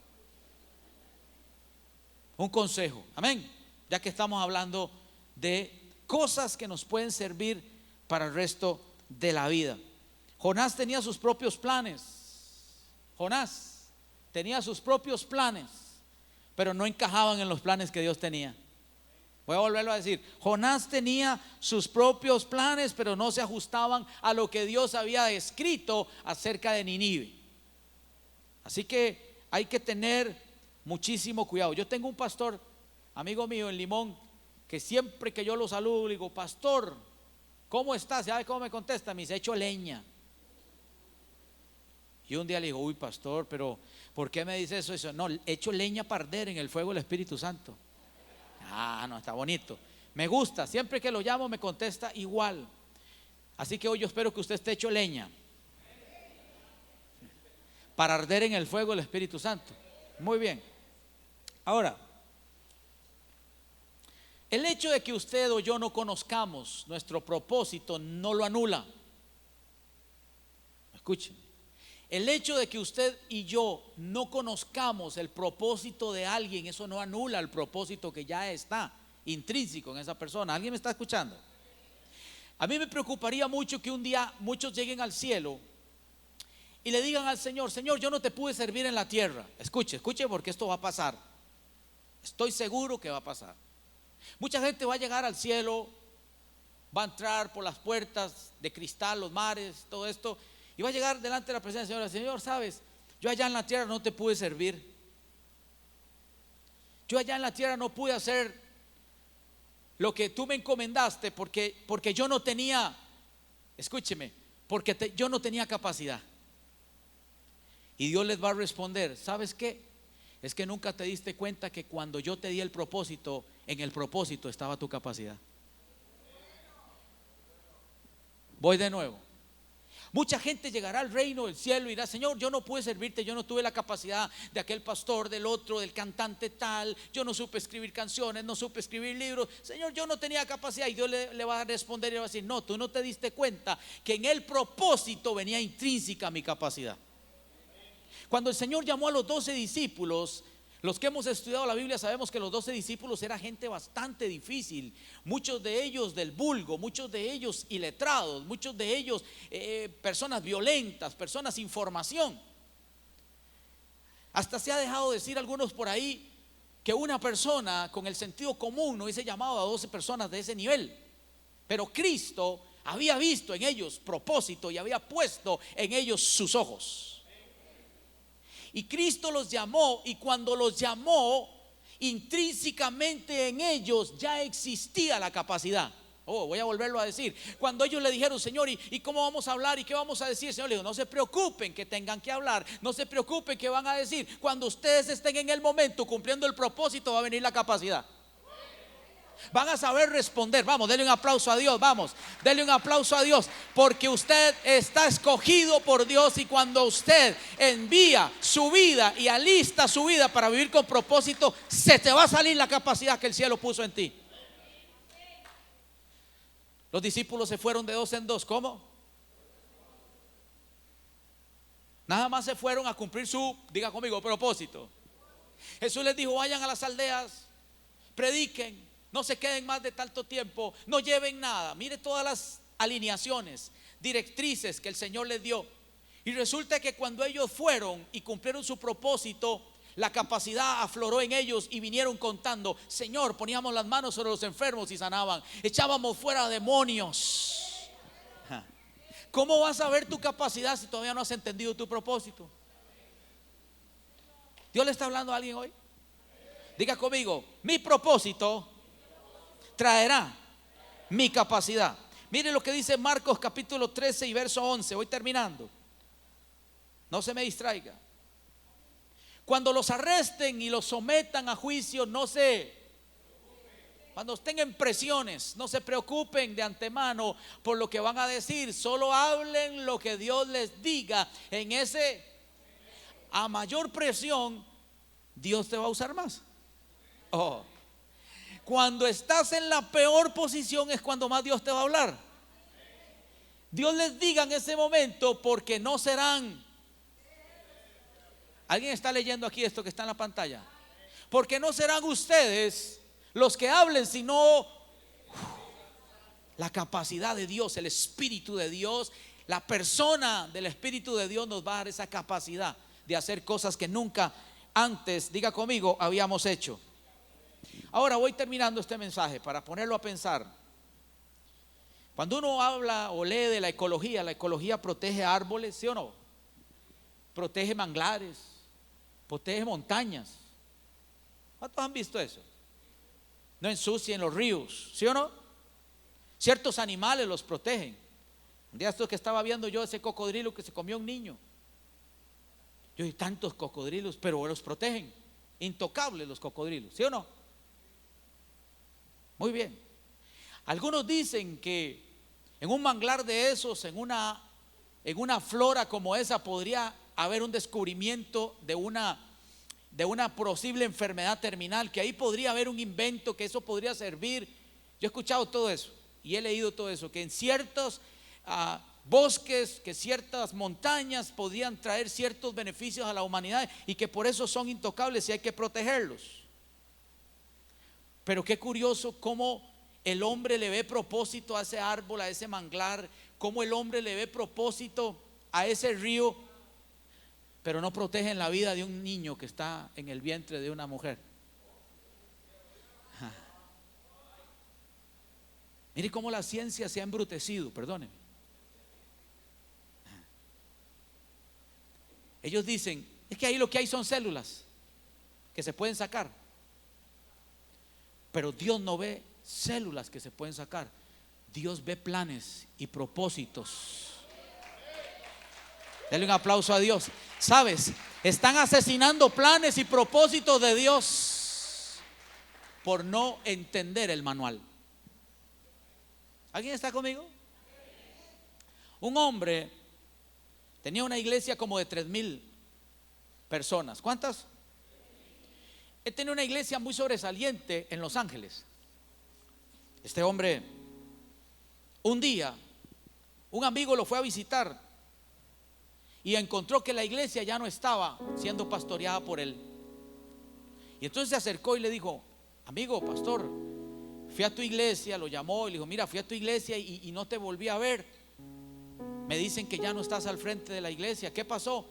Un consejo, amén, ya que estamos hablando de cosas que nos pueden servir para el resto de la vida. Jonás tenía sus propios planes. Jonás tenía sus propios planes, pero no encajaban en los planes que Dios tenía. Voy a volverlo a decir: Jonás tenía sus propios planes, pero no se ajustaban a lo que Dios había escrito acerca de Nínive. Así que hay que tener muchísimo cuidado. Yo tengo un pastor, amigo mío en Limón, que siempre que yo lo saludo le digo: pastor, ¿cómo estás? ¿Sabe cómo me contesta? Me dice: hecho leña. Y un día le dijo, uy pastor, pero ¿por qué me dice eso? Eso, no, echo leña para arder en el fuego del Espíritu Santo. Ah, no, está bonito. Me gusta, siempre que lo llamo me contesta igual. Así que hoy yo espero que usted esté hecho leña para arder en el fuego del Espíritu Santo. Muy bien. Ahora, el hecho de que usted o yo no conozcamos nuestro propósito no lo anula. Escuchen. El hecho de que usted y yo no conozcamos el propósito de alguien, eso no anula el propósito que ya está intrínseco en esa persona. ¿Alguien me está escuchando? A mí me preocuparía mucho que un día muchos lleguen al cielo y le digan al Señor, Señor, yo no te pude servir en la tierra. Escuche, escuche, porque esto va a pasar. Estoy seguro que va a pasar. Mucha gente va a llegar al cielo, va a entrar por las puertas de cristal, los mares, todo esto, y va a llegar delante de la presencia del Señor. Señor, sabes, yo allá en la tierra no te pude servir. Yo allá en la tierra no pude hacer lo que tú me encomendaste porque yo no tenía, escúcheme, porque yo no tenía capacidad. Y Dios les va a responder, ¿sabes qué? Es que nunca te diste cuenta que cuando yo te di el propósito, en el propósito estaba tu capacidad. Voy de nuevo. Mucha gente llegará al reino del cielo y dirá, Señor, yo no pude servirte, yo no tuve la capacidad de aquel pastor, del otro, del cantante tal, yo no supe escribir canciones, no supe escribir libros, Señor, yo no tenía capacidad. Y Dios le va a responder y le va a decir, no, tú no te diste cuenta que en el propósito venía intrínseca mi capacidad. Cuando el Señor llamó a los 12 discípulos, los que hemos estudiado la Biblia sabemos que los 12 discípulos era gente bastante difícil, muchos de ellos del vulgo, muchos de ellos iletrados, muchos de ellos personas violentas, personas sin formación. Hasta se ha dejado decir algunos por ahí que una persona con el sentido común no hubiese llamado a 12 personas de ese nivel, pero Cristo había visto en ellos propósito y había puesto en ellos sus ojos. Y Cristo los llamó, y cuando los llamó, intrínsecamente en ellos ya existía la capacidad. Voy a volverlo a decir. Cuando ellos le dijeron, Señor, ¿y cómo vamos a hablar? ¿Y qué vamos a decir? El Señor le dijo, no se preocupen que tengan que hablar, no se preocupen que van a decir. Cuando ustedes estén en el momento cumpliendo el propósito, va a venir la capacidad. Van a saber responder. Vamos, denle un aplauso a Dios. Vamos, denle un aplauso a Dios, porque usted está escogido por Dios. Y cuando usted envía su vida y alista su vida para vivir con propósito, se te va a salir la capacidad que el cielo puso en ti. Los discípulos se fueron de dos en dos. ¿Cómo? Nada más se fueron a cumplir su, diga conmigo, propósito. Jesús les dijo, vayan a las aldeas, prediquen, no se queden más de tanto tiempo, no lleven nada. Mire todas las alineaciones, directrices que el Señor les dio. Y resulta que cuando ellos fueron y cumplieron su propósito, la capacidad afloró en ellos y vinieron contando, Señor, poníamos las manos sobre los enfermos y sanaban, echábamos fuera demonios. ¿Cómo vas a ver tu capacidad si todavía no has entendido tu propósito? ¿Dios le está hablando a alguien hoy? Diga conmigo, mi propósito traerá mi capacidad. Mire lo que dice Marcos capítulo 13 y verso 11. Voy terminando. No se me distraiga. Cuando los arresten y los sometan a juicio, cuando estén en presiones, no se preocupen de antemano por lo que van a decir. Solo hablen lo que Dios les diga. A mayor presión, Dios te va a usar más. Cuando estás en la peor posición es cuando más Dios te va a hablar. Dios les diga en ese momento, porque no serán. ¿Alguien está leyendo aquí esto que está en la pantalla? Porque no serán ustedes los que hablen, sino la capacidad de Dios, el Espíritu de Dios. La persona del Espíritu de Dios nos va a dar esa capacidad de hacer cosas que nunca antes, diga conmigo, habíamos hecho. Ahora voy terminando este mensaje para ponerlo a pensar. Cuando uno habla o lee de la ecología protege árboles, ¿sí o no? Protege manglares, protege montañas. ¿Cuántos han visto eso? No ensucien los ríos, ¿sí o no? Ciertos animales los protegen. Un día esto que estaba viendo yo, ese cocodrilo que se comió a un niño. Yo digo, tantos cocodrilos, pero los protegen. Intocables los cocodrilos, ¿sí o no? Muy bien. Algunos dicen que en un manglar de esos, en una flora como esa, podría haber un descubrimiento de una posible enfermedad terminal, que ahí podría haber un invento, que eso podría servir. Yo he escuchado todo eso y he leído todo eso, que en ciertos bosques, que ciertas montañas podían traer ciertos beneficios a la humanidad y que por eso son intocables y hay que protegerlos. Pero qué curioso cómo el hombre le ve propósito a ese árbol, a ese manglar, cómo el hombre le ve propósito a ese río, pero no protegen la vida de un niño que está en el vientre de una mujer. Mire cómo la ciencia se ha embrutecido, perdónenme. Ellos dicen, es que ahí lo que hay son células que se pueden sacar, pero Dios no ve células que se pueden sacar. Dios ve planes y propósitos. Denle un aplauso a Dios. ¿Sabes? Están asesinando planes y propósitos de Dios por no entender el manual. ¿Alguien está conmigo? Un hombre tenía una iglesia como de 3,000 personas. ¿Cuántas? Él tenía una iglesia muy sobresaliente en Los Ángeles. Este hombre, un día, un amigo lo fue a visitar y encontró que la iglesia ya no estaba siendo pastoreada por él. Y entonces se acercó y le dijo, amigo, pastor, fui a tu iglesia, lo llamó y le dijo, mira, fui a tu iglesia y no te volví a ver. Me dicen que ya no estás al frente de la iglesia, ¿qué pasó?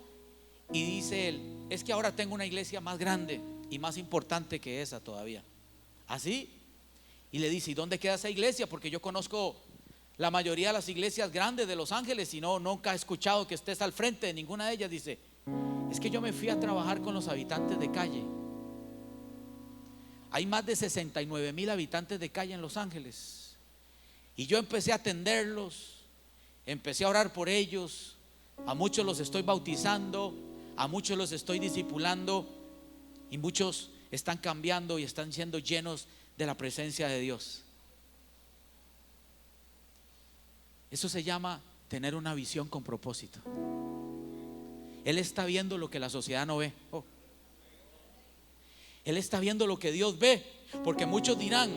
Y dice él, es que ahora tengo una iglesia más grande y más importante que esa todavía. ¿Así? Y le dice, ¿y dónde queda esa iglesia? Porque yo conozco la mayoría de las iglesias grandes de Los Ángeles y nunca he escuchado que estés al frente de ninguna de ellas. Dice, es que yo me fui a trabajar con los habitantes de calle. Hay más de 69,000 habitantes de calle en Los Ángeles. Y yo empecé a atenderlos, empecé a orar por ellos. A muchos los estoy bautizando, a muchos los estoy discipulando y muchos están cambiando y están siendo llenos de la presencia de Dios. Eso se llama tener una visión con propósito. Él está viendo lo que la sociedad no ve. Él está viendo lo que Dios ve, porque muchos dirán,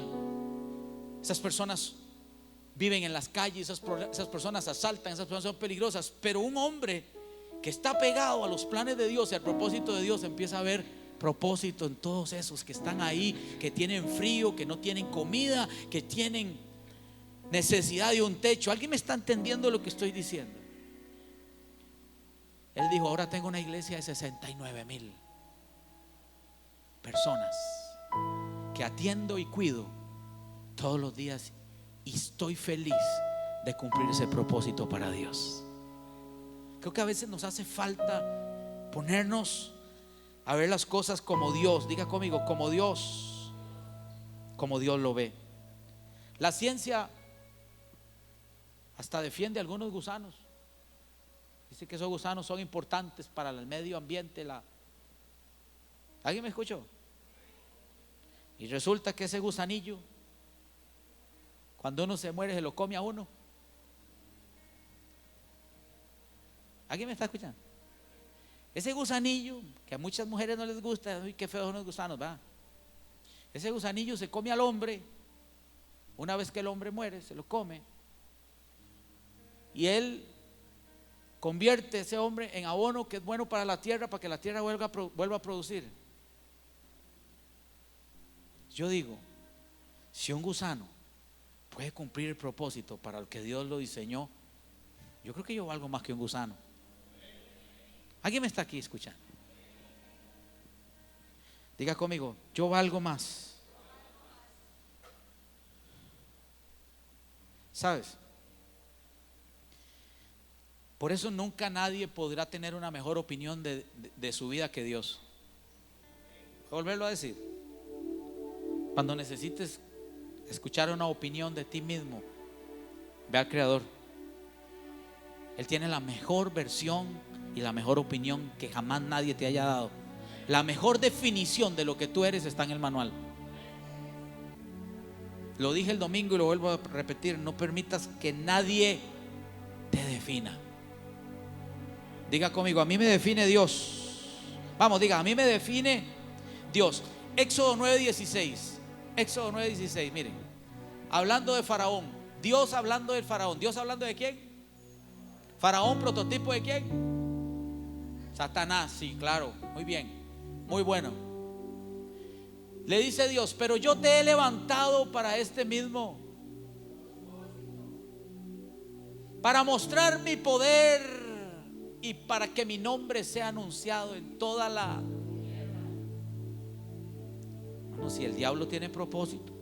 esas personas viven en las calles, esas personas asaltan, esas personas son peligrosas. Pero un hombre que está pegado a los planes de Dios y al propósito de Dios empieza a ver propósito en todos esos que están ahí, que tienen frío, que no tienen comida, que tienen necesidad de un techo. ¿Alguien me está entendiendo lo que estoy diciendo? Él dijo, ahora tengo una iglesia de 69,000 personas que atiendo y cuido todos los días y estoy feliz de cumplir ese propósito para Dios. Creo que a veces nos hace falta ponernos a ver las cosas como Dios, diga conmigo, como Dios lo ve. La ciencia hasta defiende algunos gusanos. Dice que esos gusanos son importantes para el medio ambiente. ¿Alguien me escuchó? Y resulta que ese gusanillo, cuando uno se muere, se lo come a uno. ¿Alguien me está escuchando? Ese gusanillo, que a muchas mujeres no les gusta, uy, qué feos son los gusanos, ¿va? Ese gusanillo se come al hombre. Una vez que el hombre muere, se lo come. Y él convierte a ese hombre en abono que es bueno para la tierra, para que la tierra vuelva a producir. Yo digo, si un gusano puede cumplir el propósito para el que Dios lo diseñó, yo creo que yo valgo más que un gusano. ¿Alguien me está aquí escuchando? Diga conmigo, yo valgo más. ¿Sabes? Por eso nunca nadie podrá tener una mejor opinión de su vida que Dios. Voy a volverlo a decir. Cuando necesites escuchar una opinión de ti mismo, ve al Creador. Él tiene la mejor versión y la mejor opinión que jamás nadie te haya dado. La mejor definición de lo que tú eres está en el manual. Lo dije el domingo y lo vuelvo a repetir: no permitas que nadie te defina. Diga conmigo: a mí me define Dios. Vamos, diga: a mí me define Dios. Éxodo 9:16. Éxodo 9:16. Miren, hablando de Faraón, Dios hablando del Faraón. ¿Dios hablando de quién? Faraón, prototipo de quién? Satanás, sí, claro, muy bien, muy bueno. Le dice Dios: pero yo te he levantado para este mismo, para mostrar mi poder y para que mi nombre sea anunciado en toda la... Bueno, si el diablo tiene propósito,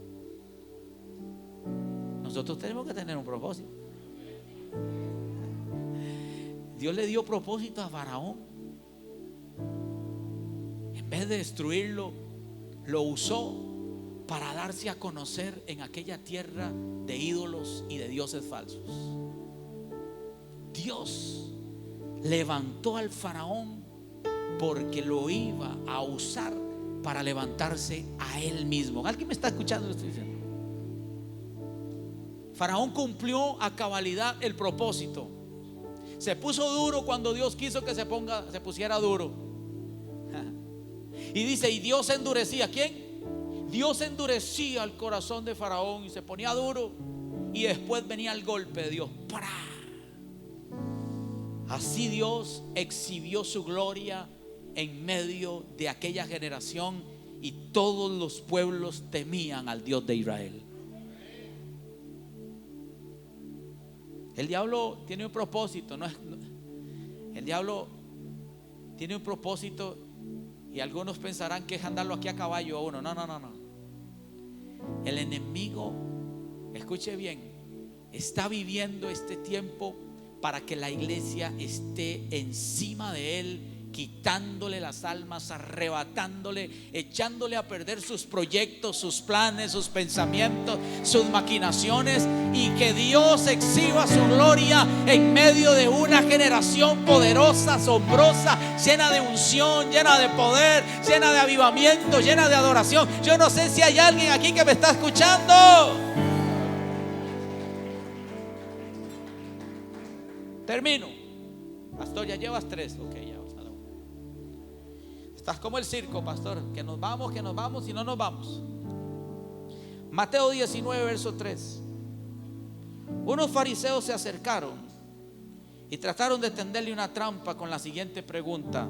nosotros tenemos que tener un propósito. Dios le dio propósito a Faraón. En vez de destruirlo, lo usó para darse a conocer en aquella tierra de ídolos y de dioses falsos. Dios levantó al Faraón porque lo iba a usar para levantarse a él mismo. ¿Alguien me está escuchando lo que estoy diciendo? Faraón cumplió a cabalidad el propósito. Se puso duro cuando Dios quiso que se pusiera duro. Y dice: y Dios endurecía. ¿Quién? Dios endurecía el corazón de Faraón y se ponía duro. Y después venía el golpe de Dios. ¡Para! Así Dios exhibió su gloria en medio de aquella generación, y todos los pueblos temían al Dios de Israel. El diablo tiene un propósito, el diablo tiene un propósito, y algunos pensarán que es andarlo aquí a caballo a uno. No. El enemigo, escuche bien, está viviendo este tiempo para que la iglesia esté encima de él, quitándole las almas, arrebatándole, echándole a perder sus proyectos, sus planes, sus pensamientos, sus maquinaciones, y que Dios exhiba su gloria en medio de una generación poderosa, asombrosa, llena de unción, llena de poder, llena de avivamiento, llena de adoración. Yo no sé si hay alguien aquí que me está escuchando. Termino. Pastor, ya llevas 3. Ok, ya. Estás como el circo, pastor, que nos vamos y no nos vamos. Mateo 19, verso 3. Unos fariseos se acercaron y trataron de tenderle una trampa con la siguiente pregunta: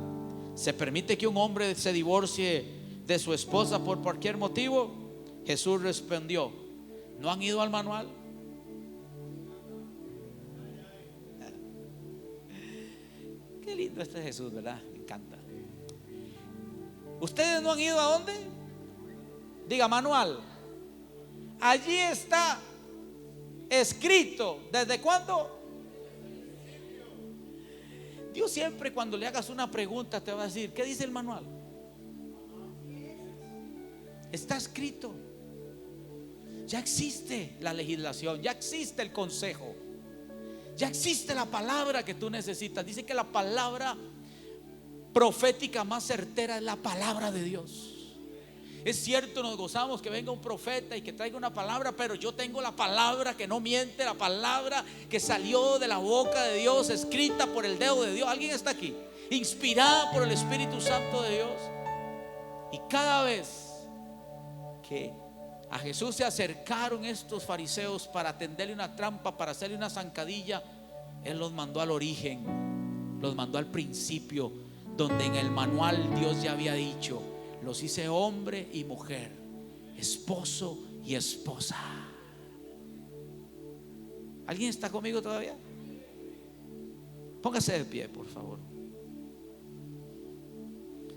¿se permite que un hombre se divorcie de su esposa por cualquier motivo? Jesús respondió: ¿no han ido al manual? Qué lindo este Jesús, ¿verdad? Me encanta. ¿Ustedes no han ido a dónde? Diga: manual. Allí está escrito. ¿Desde cuándo? Dios siempre, cuando le hagas una pregunta, te va a decir: ¿qué dice el manual? Está escrito. Ya existe la legislación, ya existe el consejo, ya existe la palabra que tú necesitas. Dice que la palabra profética más certera es la palabra de Dios. Es cierto, nos gozamos que venga un profeta y que traiga una palabra, pero yo tengo la palabra que no miente, la palabra que salió de la boca de Dios, escrita por el dedo de Dios. ¿Alguien está aquí? Inspirada por el Espíritu Santo de Dios. Y cada vez que a Jesús se acercaron estos fariseos para tenderle una trampa, para hacerle una zancadilla, Él los mandó al origen, los mandó al principio, donde en el manual Dios ya había dicho: los hice hombre y mujer, esposo y esposa. ¿Alguien está conmigo todavía? Póngase de pie, por favor.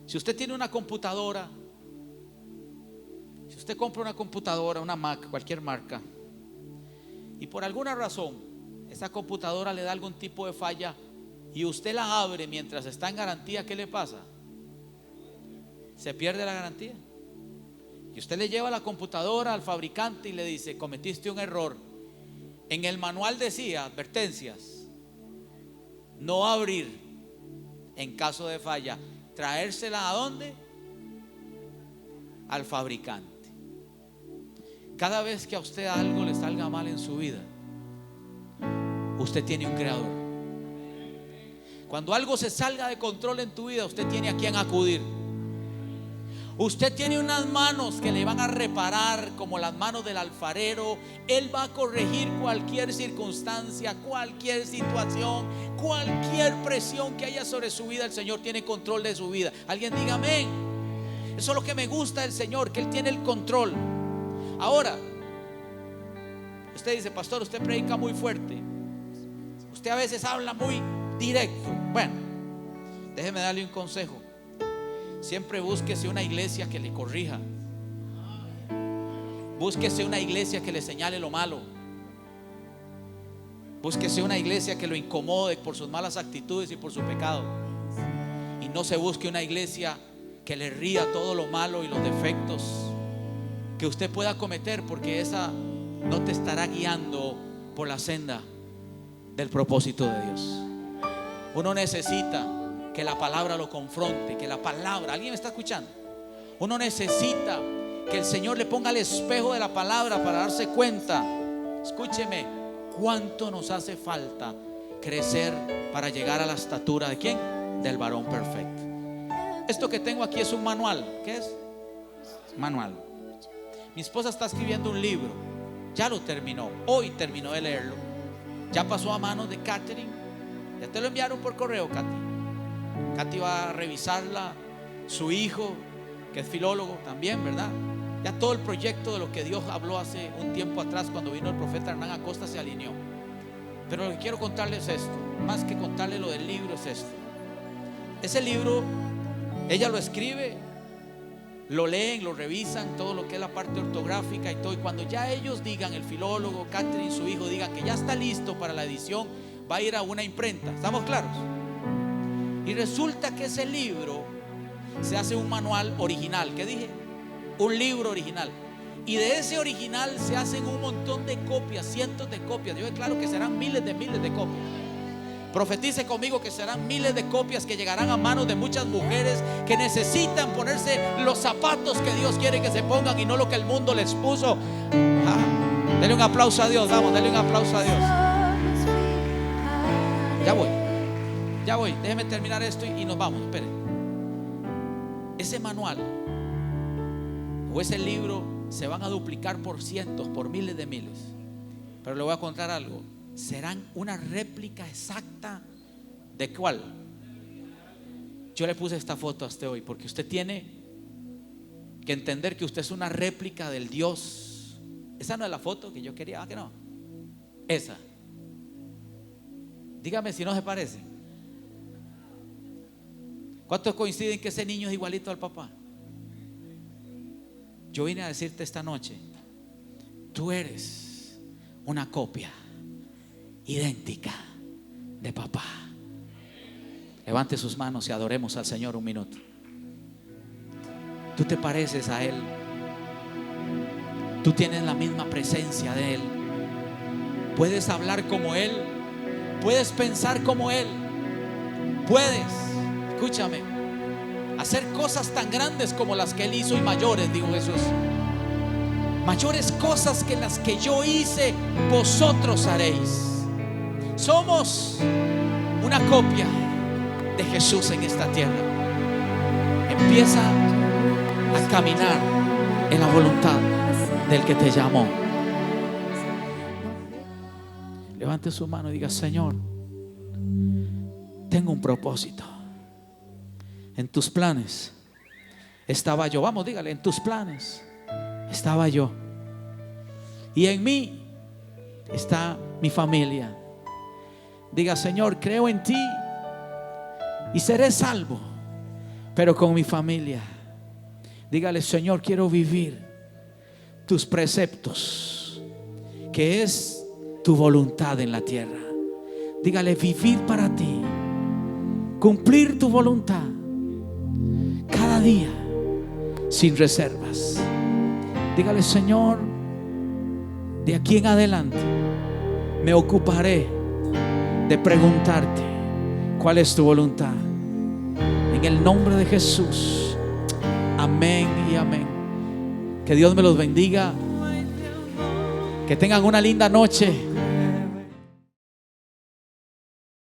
Si usted tiene una computadora, si usted compra una computadora, una Mac, cualquier marca, y por alguna razón esa computadora le da algún tipo de falla y usted la abre mientras está en garantía, ¿qué le pasa? Se pierde la garantía. Y usted le lleva la computadora al fabricante y le dice: cometiste un error. En el manual decía: advertencias, no abrir, en caso de falla, traérsela ¿a dónde? Al fabricante. Cada vez que a usted algo le salga mal en su vida, usted tiene un creador. Cuando algo se salga de control en tu vida, usted tiene a quien acudir. Usted tiene unas manos que le van a reparar como las manos del alfarero. Él va a corregir cualquier circunstancia, cualquier situación, cualquier presión que haya sobre su vida. El Señor tiene control de su vida. Alguien diga amén. Eso es lo que me gusta del Señor, que Él tiene el control. Ahora, usted dice: pastor, usted predica muy fuerte, usted a veces habla muy directo. Bueno, déjeme darle un consejo. Siempre búsquese una iglesia que le corrija. Búsquese una iglesia que le señale lo malo. Búsquese una iglesia que lo incomode por sus malas actitudes y por su pecado. Y no se busque una iglesia que le ría todo lo malo y los defectos que usted pueda cometer, porque esa no te estará guiando por la senda del propósito de Dios. Uno necesita que la palabra lo confronte, que la palabra, ¿alguien me está escuchando? Uno necesita que el Señor le ponga el espejo de la palabra para darse cuenta, escúcheme, cuánto nos hace falta crecer para llegar a la estatura ¿de quién? Del varón perfecto. Esto que tengo aquí es un manual. ¿Qué es? Manual. Mi esposa está escribiendo un libro, ya lo terminó, hoy terminó de leerlo, ya pasó a manos de Catherine. Ya te lo enviaron por correo, Katy. Katy va a revisarla, su hijo, que es filólogo también, ¿verdad? Ya todo el proyecto de lo que Dios habló hace un tiempo atrás, cuando vino el profeta Hernán Acosta, se alineó. Pero lo que quiero contarles es esto, más que contarles lo del libro, es esto. Ese libro, ella lo escribe, lo leen, lo revisan, todo lo que es la parte ortográfica y todo. Y cuando ya ellos digan, el filólogo, Catherine, su hijo, digan que ya está listo para la edición, va a ir a una imprenta. ¿Estamos claros? Y resulta que ese libro se hace un manual original. ¿Qué dije? Un libro original. Y de ese original se hacen un montón de copias, cientos de copias. Yo declaro que serán miles de copias. Profetice conmigo que serán miles de copias que llegarán a manos de muchas mujeres que necesitan ponerse los zapatos que Dios quiere que se pongan y no lo que el mundo les puso. Dele un aplauso a Dios, vamos, dele un aplauso a Dios. Ya voy, déjeme terminar esto y nos vamos. Espere. Ese manual o ese libro se van a duplicar por cientos, por miles de miles. Pero le voy a contar algo. Serán una réplica exacta ¿de cuál? Yo le puse esta foto hasta hoy porque usted tiene que entender que usted es una réplica del Dios. Esa no es la foto que yo quería. Que no. Esa. Dígame si no se parece. ¿Cuántos coinciden que ese niño es igualito al papá? Yo vine a decirte esta noche: tú eres una copia idéntica de papá. Levante sus manos y adoremos al Señor un minuto. Tú te pareces a Él. Tú tienes la misma presencia de Él. Puedes hablar como Él. Puedes pensar como Él. Puedes, escúchame, hacer cosas tan grandes como las que Él hizo y mayores, dijo Jesús. Mayores cosas que las que yo hice, vosotros haréis. Somos una copia de Jesús en esta tierra. Empieza a caminar en la voluntad del que te llamó. Levante su mano y diga: Señor, tengo un propósito. En tus planes estaba yo. Vamos, dígale: en tus planes estaba yo. Y en mí está mi familia. Diga: Señor, creo en ti y seré salvo, pero con mi familia. Dígale: Señor, quiero vivir tus preceptos, que es tu voluntad en la tierra. Dígale: vivir para ti, cumplir tu voluntad cada día sin reservas. Dígale: Señor, de aquí en adelante me ocuparé de preguntarte cuál es tu voluntad. en el nombre de Jesús. Amén y amén. Que Dios me los bendiga. Que tengan una linda noche.